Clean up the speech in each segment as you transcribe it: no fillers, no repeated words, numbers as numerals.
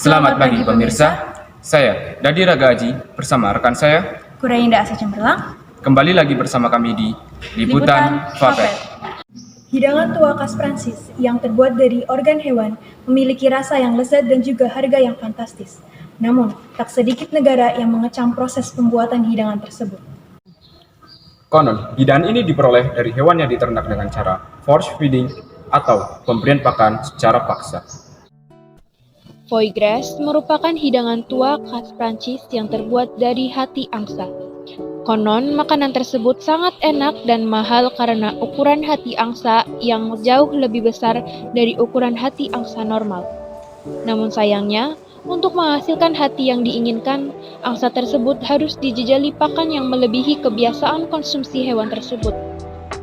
Selamat pagi pemirsa, saya Dadi Raga Aji bersama rekan saya Kurainda Asa Cemerlang. kembali lagi bersama kami di Liputan Vapet. Hidangan tua khas Prancis yang terbuat dari organ hewan memiliki rasa yang lezat dan juga harga yang fantastis. Namun, tak sedikit negara yang mengecam proses pembuatan hidangan tersebut. Konon, hidangan ini diperoleh dari hewan yang diternak dengan cara force feeding atau pemberian pakan secara paksa. Foie gras merupakan hidangan tua khas Prancis yang terbuat dari hati angsa. Konon, makanan tersebut sangat enak dan mahal karena ukuran hati angsa yang jauh lebih besar dari ukuran hati angsa normal. Namun sayangnya, untuk menghasilkan hati yang diinginkan, angsa tersebut harus dijejali pakan yang melebihi kebiasaan konsumsi hewan tersebut,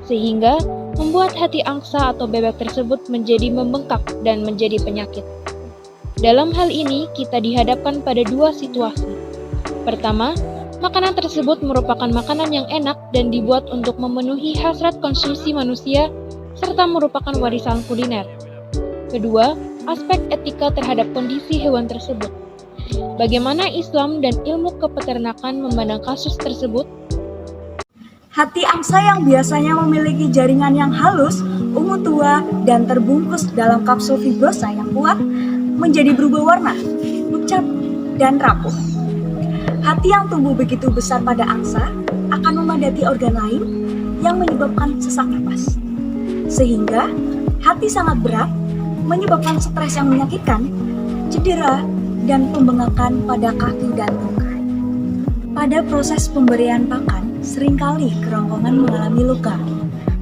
sehingga membuat hati angsa atau bebek tersebut menjadi membengkak dan menjadi penyakit. Dalam hal ini, kita dihadapkan pada dua situasi. Pertama, makanan tersebut merupakan makanan yang enak dan dibuat untuk memenuhi hasrat konsumsi manusia, serta merupakan warisan kuliner. Kedua, aspek etika terhadap kondisi hewan tersebut. Bagaimana Islam dan ilmu kepeternakan memandang kasus tersebut? Hati angsa yang biasanya memiliki jaringan yang halus, ungu tua, dan terbungkus dalam kapsul fibrosa yang kuat, menjadi berubah warna, pucat, dan rapuh. Hati yang tumbuh begitu besar pada angsa akan memadati organ lain yang menyebabkan sesak napas. Sehingga hati sangat berat, menyebabkan stres yang menyakitkan, cedera, dan pembengkakan pada kaki dan tungkai. Pada proses pemberian pakan, seringkali kerongkongan mengalami luka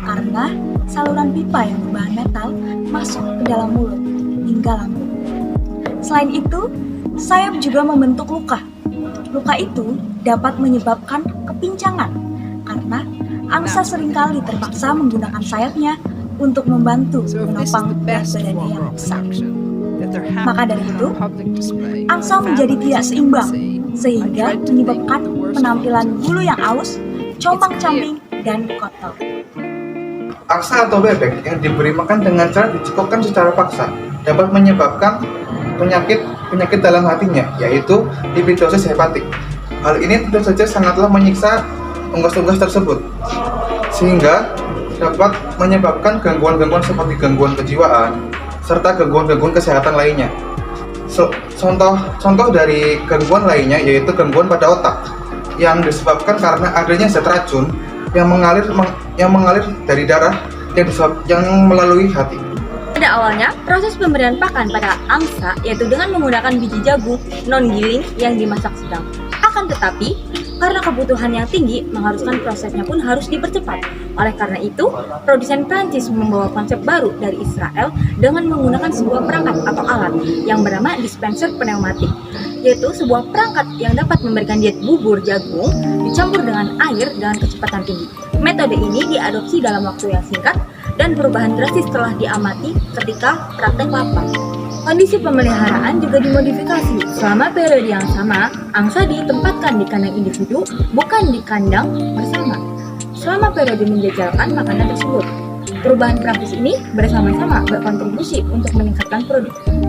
karena saluran pipa yang berbahan metal masuk ke dalam mulut hingga lambung. Selain itu, sayap juga membentuk luka. Luka itu dapat menyebabkan kepincangan karena angsa seringkali terpaksa menggunakan sayapnya untuk membantu menopang berat badannya yang besar. Maka dari itu, angsa menjadi tidak seimbang sehingga menyebabkan penampilan bulu yang aus, compang-camping, dan kotor. Angsa atau bebek yang diberi makan dengan cara dicekokkan secara paksa dapat menyebabkan penyakit dalam hatinya, yaitu lipidosis hepatik. Hal ini tentu saja sangatlah menyiksa unggas-unggas tersebut, sehingga dapat menyebabkan gangguan-gangguan seperti gangguan kejiwaan serta gangguan-gangguan kesehatan lainnya. Contoh dari gangguan lainnya yaitu gangguan pada otak yang disebabkan karena adanya zat racun yang mengalir dari darah yang melalui hati. Pada awalnya, proses pemberian pakan pada angsa yaitu dengan menggunakan biji jagung non-giling yang dimasak sedang. Akan tetapi, karena kebutuhan yang tinggi mengharuskan prosesnya pun harus dipercepat. Oleh karena itu, produsen Prancis membawa konsep baru dari Israel dengan menggunakan sebuah perangkat atau alat yang bernama dispenser pneumatik, yaitu sebuah perangkat yang dapat memberikan diet bubur jagung dicampur dengan air dengan kecepatan tinggi. Metode ini diadopsi dalam waktu yang singkat dan perubahan drastis telah diamati ketika praktek lapar. Kondisi pemeliharaan juga dimodifikasi. Selama periode yang sama, angsa ditempatkan di kandang individu, bukan di kandang bersama. Selama periode menjajalkan makanan tersebut, perubahan praktis ini bersama-sama berkontribusi untuk meningkatkan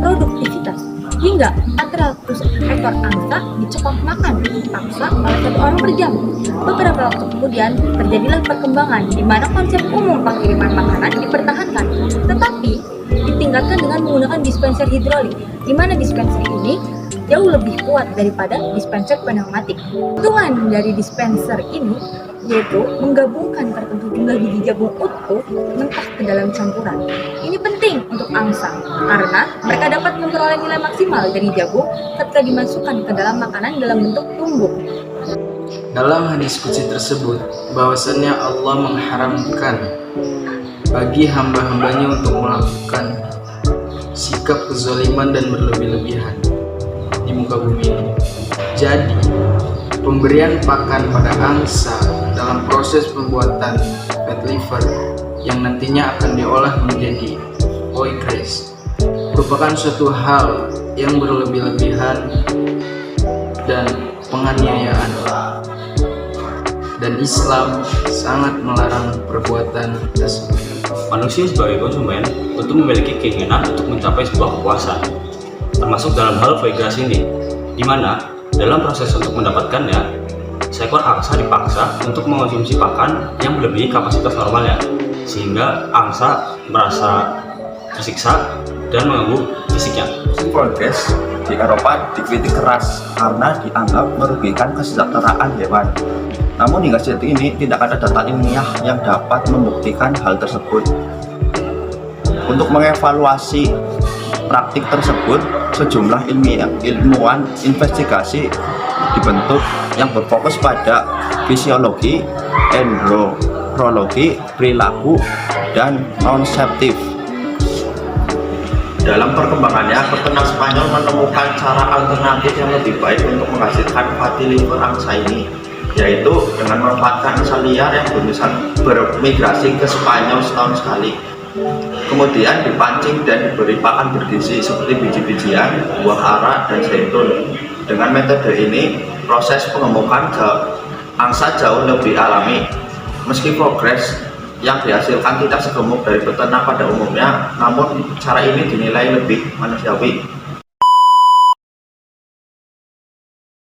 produktivitas. Hingga 400 ekor angsa dicekok makan paksa oleh satu orang per jam. Beberapa waktu kemudian terjadilah perkembangan di mana konsep umum pengiriman makanan dipertahankan, tetapi ditingkatkan dengan menggunakan dispenser hidrolik, di mana dispenser ini jauh lebih kuat daripada dispenser pneumatik. Keuntungan dari dispenser ini yaitu menggabungkan tertentu jumlah biji jagung utuh mentah ke dalam campuran. Ini penting untuk angsa karena mereka dapat memperoleh nilai maksimal dari jagung ketika dimasukkan ke dalam makanan dalam bentuk tumbuk. Dalam hadis qudsi tersebut, bahwasannya Allah mengharamkan bagi hamba-hambanya untuk melakukan sikap kezaliman dan berlebih-lebihan di muka bumi ini. Jadi, pemberian pakan pada angsa dalam proses pembuatan fat liver yang nantinya akan diolah menjadi foie gras merupakan suatu hal yang berlebih-lebihan dan penganiayaan, dan Islam sangat melarang perbuatan tersebut. Manusia sebagai konsumen tentu memiliki keinginan untuk mencapai sebuah kepuasan. termasuk dalam hal foie gras ini, di mana dalam proses untuk mendapatkannya, seekor angsa dipaksa untuk mengonsumsi pakan yang melebihi kapasitas normalnya, sehingga angsa merasa tersiksa dan mengganggu fisiknya. Foie gras di Eropa dikritik keras karena dianggap merugikan kesejahteraan hewan. Namun hingga saat ini tidak ada data ilmiah yang dapat membuktikan hal tersebut. Untuk mengevaluasi praktik tersebut, sejumlah ilmuwan investigasi dibentuk yang berfokus pada fisiologi, endokrinologi, perilaku, dan konseptif. Dalam perkembangannya, peternak Spanyol menemukan cara alternatif yang lebih baik untuk menghasilkan fatty liver angsa ini, yaitu dengan memanfaatkan angsa liar yang bermigrasi ke Spanyol setahun sekali. Kemudian dipancing dan diberi pakan bergizi seperti biji-bijian, buah ara, dan zaitun. Dengan metode ini, proses pengemukan angsa jauh lebih alami. Meski progres yang dihasilkan tidak segemuk dari peternak pada umumnya, namun cara ini dinilai lebih manusiawi.